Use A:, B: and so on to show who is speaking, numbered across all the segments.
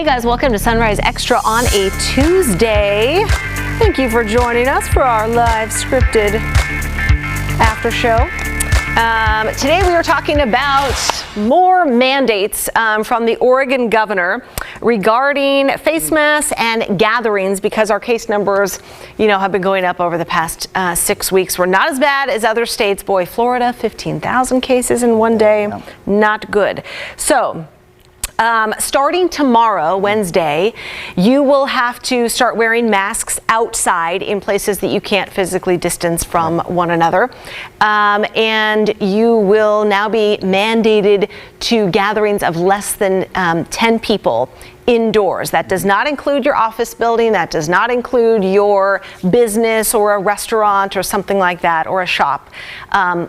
A: guys, welcome to Sunrise Extra on a Tuesday. Thank you for joining us for our live scripted after show. Today we are talking about more mandates from the Oregon governor regarding face masks and gatherings, because our case numbers, have been going up over the past 6 weeks. We're not as bad as other states. Boy, Florida, 15,000 cases in one day. Not good. So, starting tomorrow, Wednesday, you will have to start wearing masks outside in places that you can't physically distance from one another. And you will now be mandated to gatherings of less than 10 people indoors. That does not include your office building. That does not include your business or a restaurant or something like that, or a shop,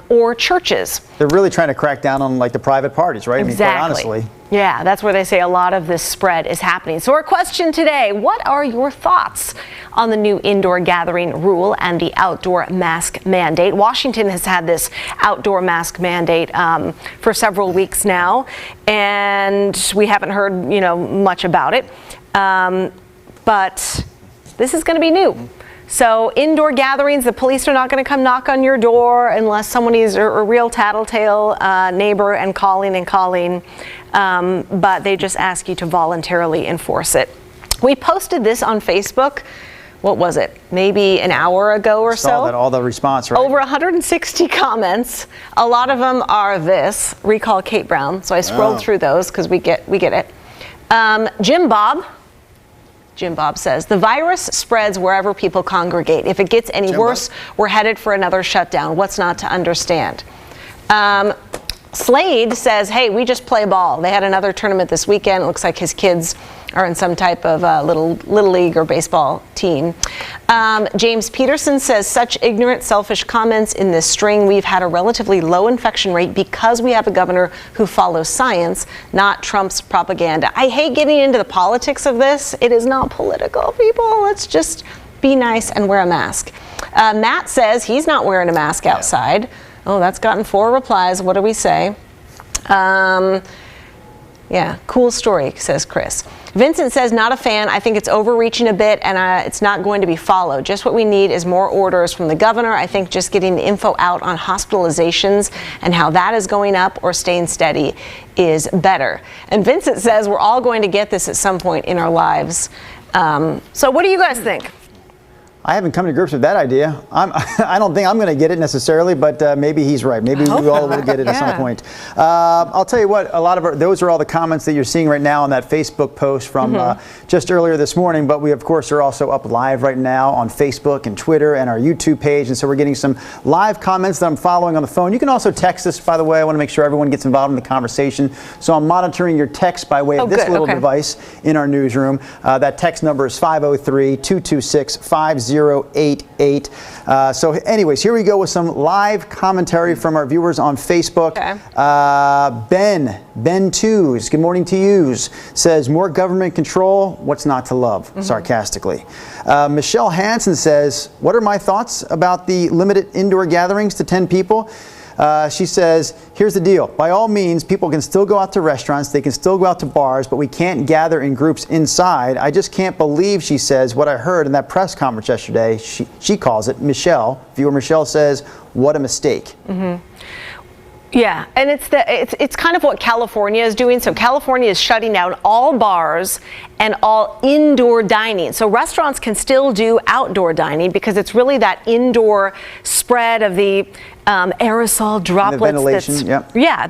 A: or churches.
B: They're really trying to crack down on the private parties, right?
A: Exactly.
B: I mean, quite honestly.
A: Yeah, that's where they say a lot of this spread is happening. So our question today, what are your thoughts on the new indoor gathering rule and the outdoor mask mandate? Washington has had this outdoor mask mandate for several weeks now, and we haven't heard, much about it. But this is going to be new. So indoor gatherings, the police are not going to come knock on your door unless someone is a real tattletale neighbor and calling. But they just ask you to voluntarily enforce it. We posted this on Facebook. What was it? Maybe an hour ago or so.
B: Saw that, all the response, right?
A: Over 160 comments. A lot of them are this: recall Kate Brown. So I scrolled through those because we get it. Jim Bob says, the virus spreads wherever people congregate. If it gets any worse, we're headed for another shutdown. What's not to understand? Slade says, hey, we just play ball. They had another tournament this weekend. It looks like his kids are in some type of little league or baseball team. James Peterson says, such ignorant, selfish comments in this string. We've had a relatively low infection rate because we have a governor who follows science, not Trump's propaganda. I hate getting into the politics of this. It is not political, people. Let's just be nice and wear a mask. Matt says he's not wearing a mask outside. Yeah. Oh, that's gotten 4 replies. What do we say? Yeah, cool story, says Chris. Vincent says, not a fan. I think it's overreaching a bit, and it's not going to be followed. Just what we need is more orders from the governor. I think just getting the info out on hospitalizations and how that is going up or staying steady is better. And Vincent says we're all going to get this at some point in our lives. So what do you guys think?
B: I haven't come to grips with that idea. I don't think I'm going to get it necessarily, but maybe he's right. Maybe we all will get it at some point. I'll tell you what, a lot of those are all the comments that you're seeing right now on that Facebook post from just earlier this morning. But we, of course, are also up live right now on Facebook and Twitter and our YouTube page. And so we're getting some live comments that I'm following on the phone. You can also text us, by the way. I want to make sure everyone gets involved in the conversation. So I'm monitoring your text by way of this little device in our newsroom. That text number is 503-226-5088. So anyways, here we go with some live commentary from our viewers on Facebook. Ben Twos, good morning to yous, says more government control, what's not to love, sarcastically. Michelle Hansen says, what are my thoughts about the limited indoor gatherings to 10 people? She says, here's the deal. By all means, people can still go out to restaurants. They can still go out to bars, but we can't gather in groups inside. I just can't believe, she says, what I heard in that press conference yesterday. She calls it, viewer Michelle says, what a mistake. Yeah, and it's kind of what California is doing. So California is shutting down all bars and all indoor dining. So restaurants can still do outdoor dining because it's really that indoor spread of the aerosol droplets.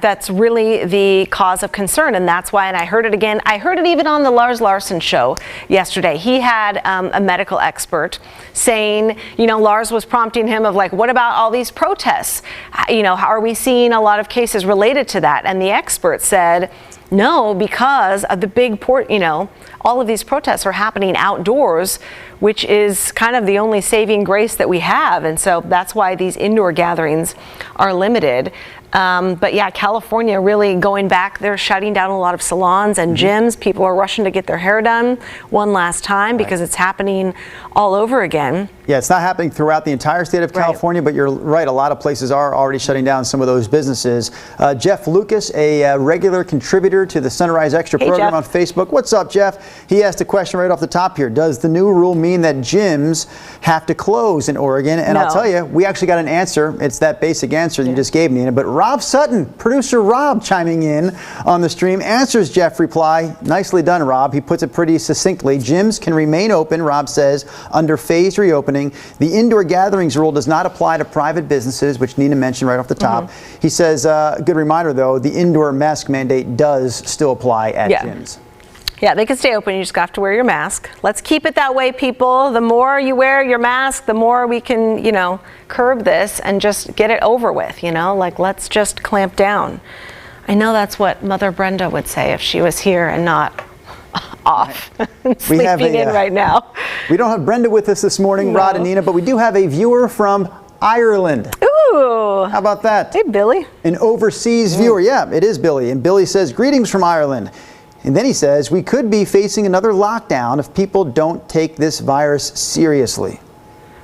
B: That's really the cause of concern, and that's why. And I heard it again. I heard it even on the Lars Larson show yesterday. He had a medical expert saying, Lars was prompting him of what about all these protests? How are we seeing a lot of cases related to that? And the expert said, no, because of the big all of these protests are happening outdoors, which is kind of the only saving grace that we have. And so that's why these indoor gatherings are limited.
A: But yeah, California really going back, they're shutting down a lot of salons and gyms. People are rushing to get their hair done one last time because it's happening all over again.
B: Yeah, it's not happening throughout the entire state of California, but you're right, a lot of places are already shutting down some of those businesses. Jeff Lucas, a regular contributor to the Sunrise Extra program on Facebook. What's up, Jeff? He asked a question right off the top here. Does the new rule mean that gyms have to close in Oregon? And I'll tell you, we actually got an answer. It's that basic answer you just gave me. But Rob Sutton, producer Rob, chiming in on the stream, answers Jeff's reply. Nicely done, Rob. He puts it pretty succinctly. Gyms can remain open, Rob says, under phased reopening. The indoor gatherings rule does not apply to private businesses, which Nina mentioned right off the top. He says, good reminder though, the indoor mask mandate does still apply at gyms.
A: Yeah, they can stay open. You just have to wear your mask. Let's keep it that way, people. The more you wear your mask, the more we can, you know, curb this and just get it over with, you know, like let's just clamp down. I know that's what Mother Brenda would say if she was here and not off sleeping in right now.
B: We don't have Brenda with us this morning, Rod and Nina, but we do have a viewer from Ireland.
A: Ooh.
B: How about that?
A: Hey, Billy.
B: An overseas viewer. Yeah, it is Billy. And Billy says, greetings from Ireland. And then he says, we could be facing another lockdown if people don't take this virus seriously.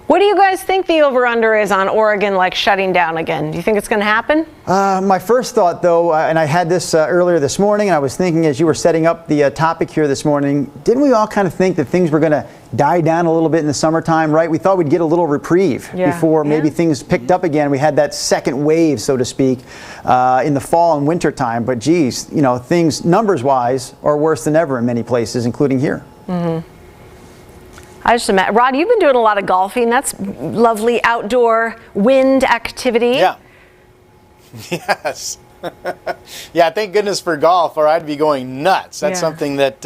A: What do you guys think the over-under is on Oregon, like shutting down again? Do you think it's going to happen?
B: My first thought, though, and I had this earlier this morning, and I was thinking as you were setting up the topic here this morning, didn't we all kind of think that things were going to die down a little bit in the summertime, right? We thought we'd get a little reprieve before maybe things picked up again. We had that second wave, so to speak, in the fall and winter time. But geez, you know, things numbers-wise are worse than ever in many places, including here.
A: I just imagine, Rod, you've been doing a lot of golfing. That's lovely outdoor wind activity.
C: Yeah. Yes. Yeah, thank goodness for golf, or I'd be going nuts. That's something that,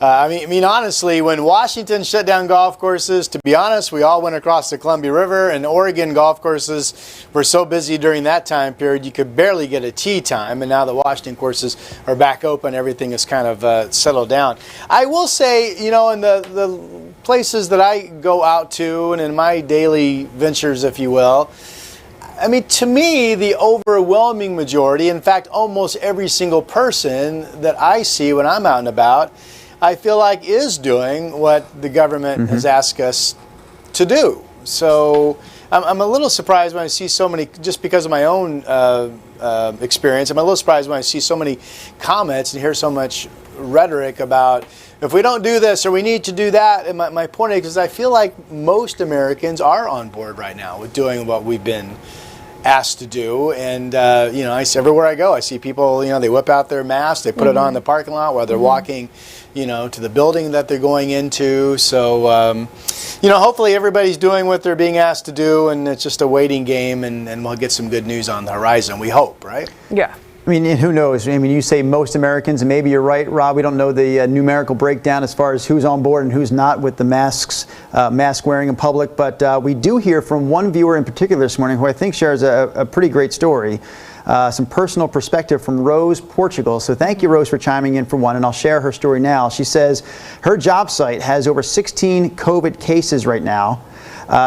C: I mean, honestly, when Washington shut down golf courses, to be honest, we all went across the Columbia River, and Oregon golf courses were so busy during that time period, you could barely get a tee time. And now the Washington courses are back open, everything is kind of settled down. I will say, you know, in the places that I go out to and in my daily ventures, if you will, I mean, to me, the overwhelming majority, in fact, almost every single person that I see when I'm out and about, I feel like is doing what the government has asked us to do. So I'm a little surprised when I see so many, just because of my own experience, I'm a little surprised when I see so many comments and hear so much rhetoric about if we don't do this or we need to do that. And my point is I feel like most Americans are on board right now with doing what we've been asked to do. And you know, everywhere I go, I see people, you know, they whip out their masks, they put it on in the parking lot while they're walking, you know, to the building that they're going into. So you know, hopefully everybody's doing what they're being asked to do, and it's just a waiting game, and we'll get some good news on the horizon, we hope, right?
A: Yeah.
B: I mean, who knows? I mean, you say most Americans, and maybe you're right, Rob. We don't know the numerical breakdown as far as who's on board and who's not with the masks, mask wearing in public. But we do hear from one viewer in particular this morning who I think shares a pretty great story, some personal perspective from Rose, Portugal. So thank you, Rose, for chiming in for one, and I'll share her story now. She says her job site has over 16 COVID cases right now.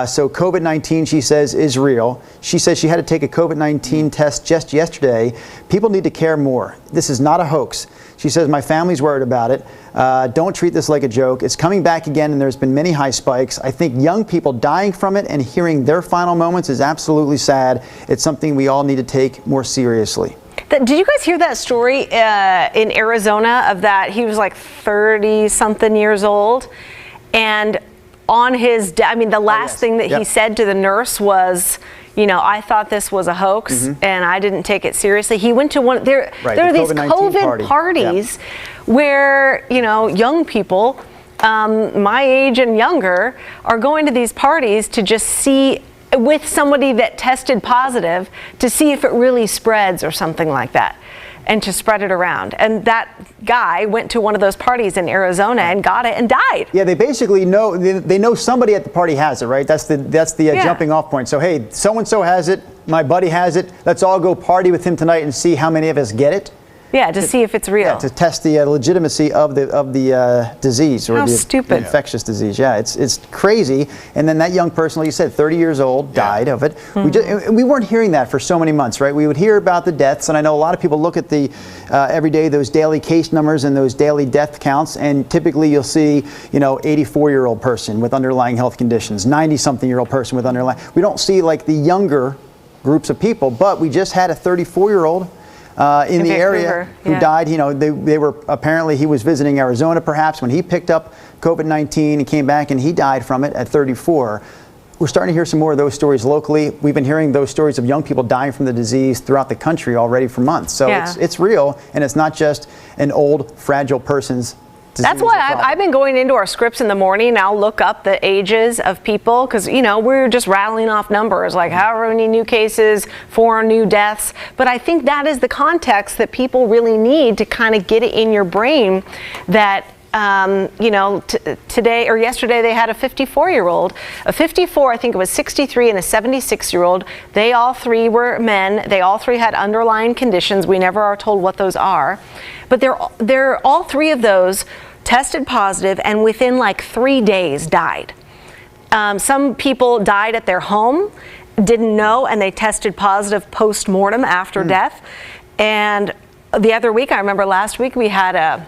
B: So COVID-19, she says, is real. She says she had to take a COVID-19 test just yesterday. People need to care more. This is not a hoax. She says, my family's worried about it. Don't treat this like a joke. It's coming back again, and there's been many high spikes. I think young people dying from it and hearing their final moments is absolutely sad. It's something we all need to take more seriously.
A: Did you guys hear that story in Arizona of that? He was like 30-something years old, and on his, I mean, the last thing that he said to the nurse was, you know, I thought this was a hoax and I didn't take it seriously. He went to one, there are these COVID parties where, you know, young people, my age and younger, are going to these parties to just see, with somebody that tested positive, to see if it really spreads or something like that, and to spread it around. And that guy went to one of those parties in Arizona and got it and died.
B: Yeah, they basically know, they know somebody at the party has it, right? That's the jumping off point. So, hey, so-and-so has it, my buddy has it, let's all go party with him tonight and see how many of us get it.
A: Yeah, to see if it's real.
B: Yeah, to test the legitimacy of the disease or
A: How
B: the
A: stupid.
B: infectious disease. Yeah, it's crazy. And then that young person, like you said, 30 years old, died of it. We weren't hearing that for so many months, right? We would hear about the deaths, and I know a lot of people look at the every day those daily case numbers and those daily death counts, and typically you'll see 84-year-old person with underlying health conditions, 90-something-year-old person with underlying. We don't see like the younger groups of people, but we just had a 34-year-old. In the area who died. They were apparently, he was visiting Arizona perhaps when he picked up COVID-19 and came back, and he died from it at 34. We're starting to hear some more of those stories locally. We've been hearing those stories of young people dying from the disease throughout the country already for months. So it's real, and it's not just an old, fragile person's disease.
A: That's why I've been going into our scripts in the morning, and I'll look up the ages of people, because we're just rattling off numbers like however many new cases, 4 new deaths. But I think that is the context that people really need to kind of get it in your brain that today or yesterday they had a 54-year-old, a 54, I think it was 63, and a 76-year-old. They all three were men. They all three had underlying conditions. We never are told what those are, but they're all three of those tested positive, and within like 3 days died. Some people died at their home, didn't know, and they tested positive post-mortem after death. And the other week, I remember last week, we had a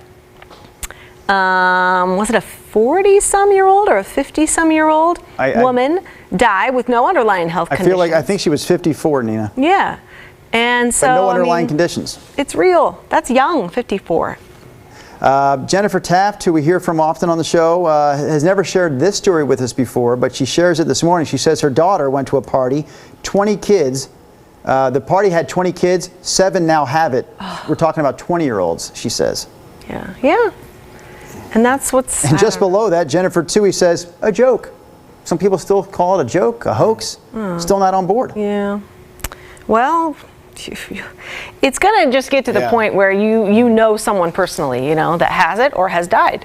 A: was it a 40-some-year-old or a 50-some-year-old woman die with no underlying health conditions?
B: I think she was 54, Nina.
A: Yeah. And so,
B: but no underlying conditions.
A: It's real. That's young, 54.
B: Jennifer Taft, who we hear from often on the show, has never shared this story with us before, but she shares it this morning. She says her daughter went to a party, 20 kids. The party had 20 kids, 7 now have it. We're talking about 20-year-olds, she says.
A: Yeah, yeah. And that's what's...
B: And just below that, Jennifer Toohey says, a joke. Some people still call it a joke, a hoax. Still not on board.
A: Yeah. Well, it's going to just get to the point where you know someone personally, that has it or has died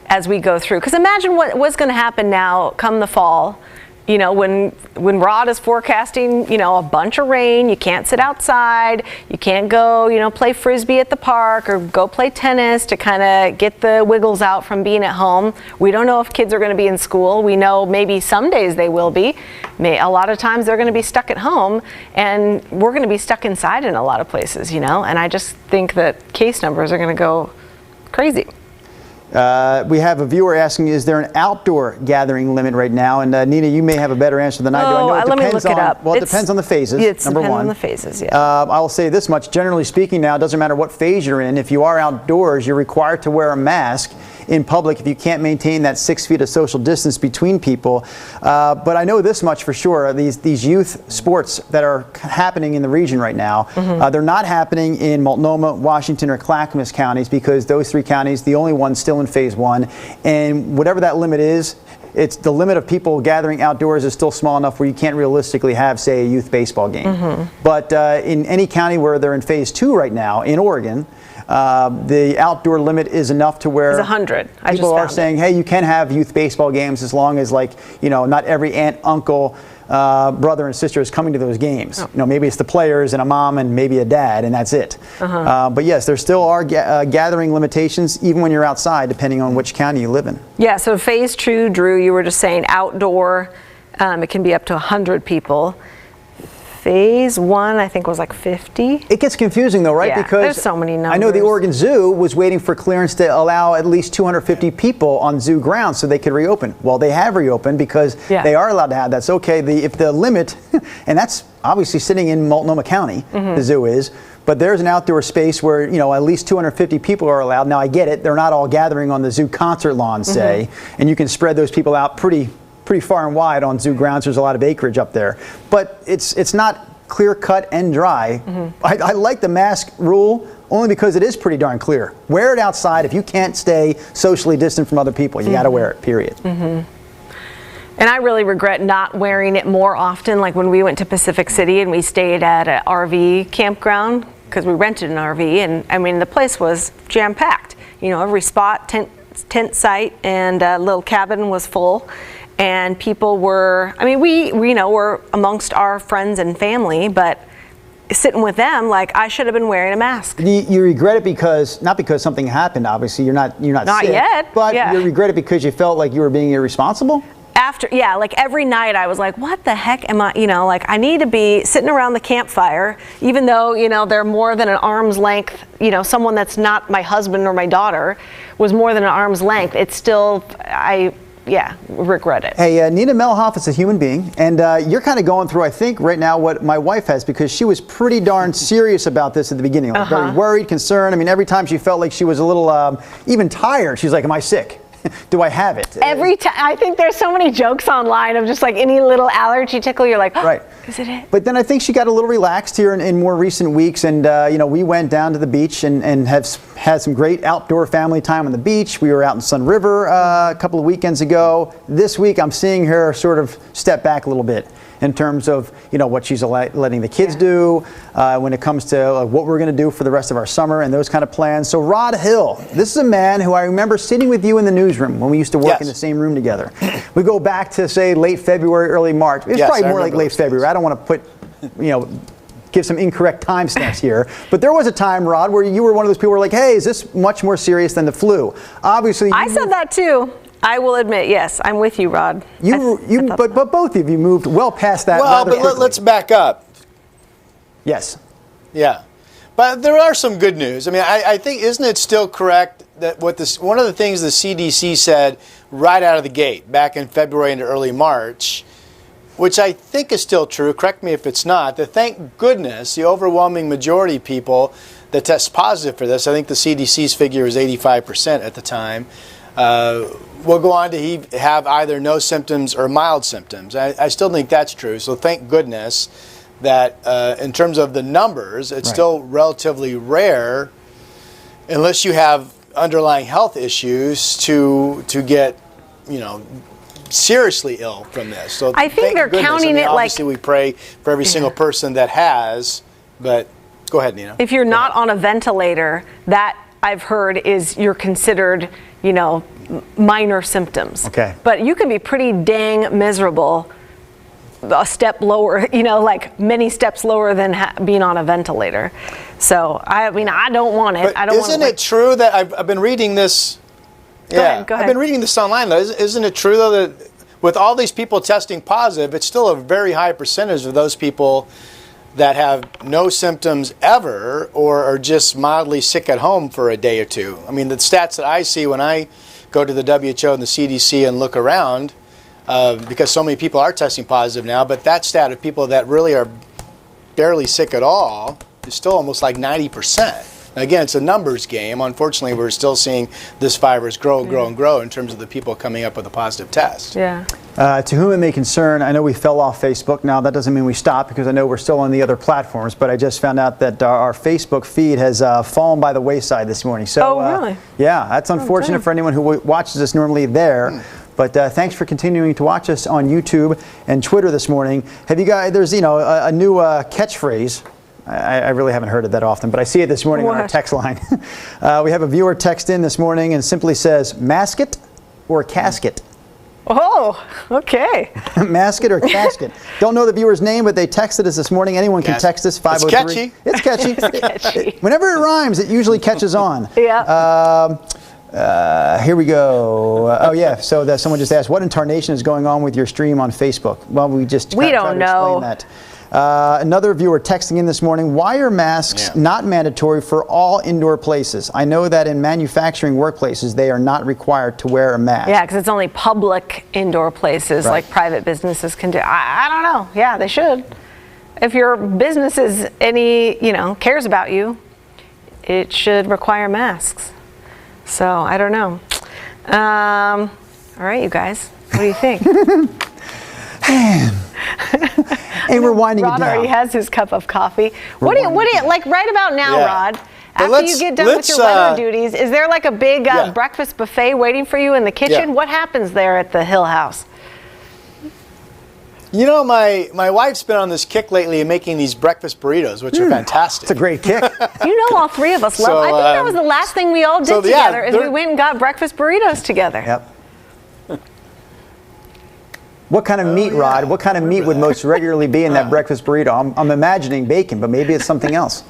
A: as we go through. Because imagine what's going to happen now come the fall. When Rod is forecasting, a bunch of rain, you can't sit outside, you can't go, play frisbee at the park or go play tennis to kind of get the wiggles out from being at home. We don't know if kids are going to be in school. We know maybe some days they will be. A lot of times they're going to be stuck at home, and we're going to be stuck inside in a lot of places, and I just think that case numbers are going to go crazy.
B: We have a viewer asking, is there an outdoor gathering limit right now? And Nina, you may have a better answer than I do. I know
A: let me look it up.
B: Well, it depends on the phases, number one.
A: It depends on the phases,
B: I'll say this much. Generally speaking now, it doesn't matter what phase you're in. If you are outdoors, you're required to wear a mask in public if you can't maintain that 6 feet of social distance between people. But I know this much for sure. These youth sports that are happening in the region right now, they're not happening in Multnomah, Washington, or Clackamas counties, because those 3 counties, the only ones still in phase 1. And whatever that limit is, it's the limit of people gathering outdoors is still small enough where you can't realistically have, say, a youth baseball game. But in any county where they're in phase 2 right now, in Oregon, the outdoor limit is enough to where
A: it's 100.
B: People are saying, hey, you can have youth baseball games as long as, not every aunt, uncle, brother and sister is coming to those games. Maybe it's the players and a mom and maybe a dad, and that's it. But yes, there still are gathering limitations even when you're outside, depending on which county you live in. Yeah,
A: so phase 2, Drew, you were just saying outdoor, it can be up to 100 people. Phase 1, I think, was like 50.
B: It gets confusing though, right?
A: Yeah,
B: because
A: there's so many numbers.
B: I know the Oregon Zoo was waiting for clearance to allow at least 250 people on zoo grounds so they could reopen. Well, they have reopened because they are allowed to have that. So, okay, if the limit, and that's obviously sitting in Multnomah County, the zoo is, but there's an outdoor space where, at least 250 people are allowed. Now, I get it. They're not all gathering on the zoo concert lawn, say, and you can spread those people out pretty far and wide on zoo grounds. There's a lot of acreage up there, but it's not clear cut and dry. I like the mask rule only because it is pretty darn clear. Wear it outside. If you can't stay socially distant from other people, you got to wear it, period. And I really regret not wearing it more often, like when we went to Pacific City and we stayed at an RV campground, because we rented an RV, and I mean the place was jam-packed. Every spot, tent site and little cabin was full. And people were, we were amongst our friends and family, but
A: sitting with them, like I should have been wearing a mask.
B: You regret it because, not because something happened, obviously, you're not sick,
A: yet,
B: but
A: yeah.
B: you regret it because you felt like you were being irresponsible?
A: Like every night I was like, what the heck am I, like I need to be sitting around the campfire, even though, they're more than an arm's length, someone that's not my husband or my daughter was more than an arm's length. It's still, regret it.
B: Hey, Nina Melhoff is a human being, and you're kind of going through, I think, right now what my wife has, because she was pretty darn serious about this at the beginning. Like, very worried, concerned. I mean, every time she felt like she was a little even tired, she's like, am I sick? Do I have it?
A: Every time. I think there's so many jokes online of just like any little allergy tickle, you're like, oh,
B: right.
A: Is it it?
B: But then I think she got a little relaxed here in more recent weeks, and we went down to the beach and have had some great outdoor family time on the beach. We were out in Sun River a couple of weekends ago. This week I'm seeing her sort of step back a little bit in terms of what she's letting the kids do when it comes to what we're going to do for the rest of our summer and those kind of plans. So Rod Hill, this is a man who I remember sitting with you in the newsroom when we used to work in the same room together. We go back to, say, late February, early March. It's probably more like late February. I don't want to put, give some incorrect timestamps here. But there was a time, Rod, where you were one of those people who were like, hey, is this much more serious than the flu? Obviously,
A: I said that too. I will admit, yes, I'm with you, Rod.
B: But both of you moved well past that.
C: Well, but let's back up.
B: Yes.
C: Yeah, but there are some good news. I mean, I think, isn't it still correct that one of the things the CDC said right out of the gate back in February into early March, which I think is still true, correct me if it's not, that thank goodness the overwhelming majority of people that test positive for this, I think the CDC's figure was 85% at the time, will go on to have either no symptoms or mild symptoms. I still think that's true. So thank goodness that in terms of the numbers, it's still relatively rare, unless you have underlying health issues, to get, seriously ill from this. So
A: I think they're counting it like.
C: Obviously, we pray for every single person that has, but go ahead, Nina.
A: If you're not on a ventilator, that I've heard is you're considered, minor symptoms.
B: Okay.
A: But you can be pretty dang miserable, a step lower, like many steps lower than being on a ventilator. So I don't want it.
C: But
A: I don't.
C: Isn't it true that I've been reading this?
A: Go ahead.
C: I've been reading this online though. Isn't it true though that with all these people testing positive, it's still a very high percentage of those people that have no symptoms ever or are just mildly sick at home for a day or two? I mean, the stats that I see when I go to the WHO and the CDC and look around, because so many people are testing positive now, but that stat of people that really are barely sick at all is still almost like 90%. Now, again, it's a numbers game. Unfortunately, we're still seeing this virus grow and grow in terms of the people coming up with a positive test.
A: Yeah.
B: To whom it may concern, I know we fell off Facebook. Now, that doesn't mean we stopped, because I know we're still on the other platforms, but I just found out that our Facebook feed has fallen by the wayside this morning. So,
A: really?
B: Yeah, that's unfortunate for anyone who watches us normally there. But thanks for continuing to watch us on YouTube and Twitter this morning. Have you guys, there's, a new catchphrase. I really haven't heard it that often, but I see it this morning on our text line. We have a viewer text in this morning and simply says, mask it or casket.
A: Oh, okay.
B: Mask it or casket. Don't know the viewer's name, but they texted us this morning. Anyone can text us, 503.
C: It's catchy.
B: It's catchy. Whenever it rhymes, it usually catches on.
A: Yeah.
B: Here we go. Oh yeah. So someone just asked, what in tarnation is going on with your stream on Facebook? Well, we don't know. That. Another viewer texting in this morning, why are masks not mandatory for all indoor places? I know that in manufacturing workplaces, they are not required to wear a mask.
A: Yeah, because it's only public indoor places like private businesses can do. I don't know. Yeah, they should. If your business is cares about you, it should require masks. So I don't know. All right, you guys, what do you think?
B: And we're winding it down.
A: Rod already has his cup of coffee. What do you like right about now, Rod? After you get done with your weather duties, is there like a big breakfast buffet waiting for you in the kitchen? What happens there at the Hill House?
C: My wife's been on this kick lately of making these breakfast burritos, which are fantastic.
B: It's a great kick.
A: All three of us love. I think that was the last thing we all did together. Is we went and got breakfast burritos together.
B: Yep. What kind of meat, Rod? What kind of meat would most regularly be in that breakfast burrito? I'm imagining bacon, but maybe it's something else.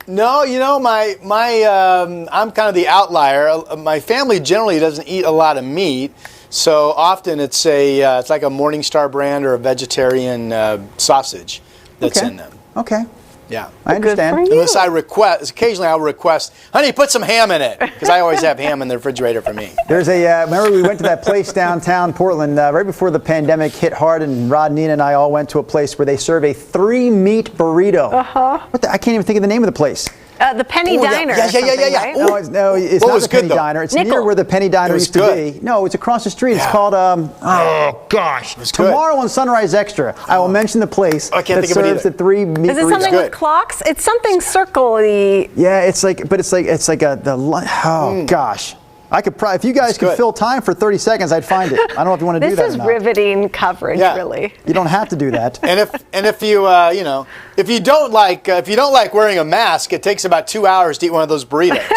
C: No, you know, I'm kind of the outlier. My family generally doesn't eat a lot of meat, so often it's like a Morningstar brand or a vegetarian sausage that's in them.
B: Okay.
C: Yeah.
B: I understand.
A: Good for you.
C: Unless occasionally I'll request, honey, put some ham in it, because I always have ham in the refrigerator for me.
B: There's remember we went to that place downtown Portland right before the pandemic hit hard, and Rod, Nina, and I all went to a place where they serve a 3-meat burrito. I can't even think of the name of the place.
A: The Penny Diner.
C: Yeah.
A: Right?
B: No, it's not the Penny Diner. It's near where the Penny Diner used to be. No, it's across the street. It's called, oh gosh. Tomorrow on Sunrise Extra, I will mention the place that serves the 3-meat burrito.
A: Is it something with clocks? It's something circle-y.
B: Yeah, it's like gosh. I could probably, if you guys could fill time for 30 seconds, I'd find it. I don't know if you want to do that or not.
A: This is riveting coverage, really.
B: You don't have to do that.
C: And if you if you don't like wearing a mask, it takes about 2 hours to eat one of those burritos.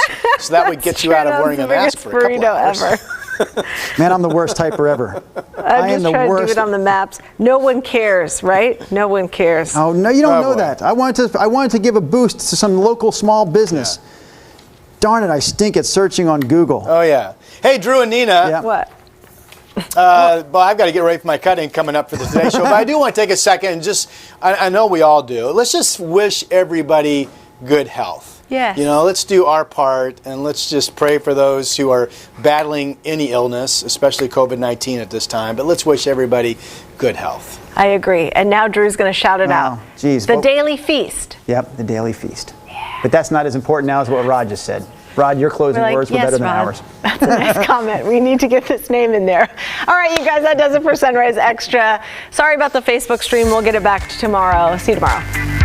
C: So that would get you out of wearing a mask for a couple hours.
A: Ever.
B: Man, I'm the worst typer ever.
A: I'm just trying to do it on the maps. No one cares, right? No one cares.
B: Oh no, you don't know that. I wanted to give a boost to some local small business.
C: Yeah.
B: Darn it, I stink at searching on Google.
C: Oh yeah. Hey, Drew and Nina.
B: Yeah.
A: What?
C: Well, I've got to get ready for my cutting coming up for the Today Show, but I do want to take a second and just, I know we all do. Let's just wish everybody good health.
A: Yes.
C: You know, let's do our part, and let's just pray for those who are battling any illness, especially COVID-19 at this time. But let's wish everybody good health.
A: I agree. And now Drew's going to shout it out.
B: Geez.
A: The Daily Feast.
B: Yep, the Daily Feast. Yeah. But that's not as important now as what Rod just said. Rod, your closing words were better than ours.
A: That's a nice comment. We need to get this name in there. All right, you guys, that does it for Sunrise Extra. Sorry about the Facebook stream. We'll get it back tomorrow. See you tomorrow.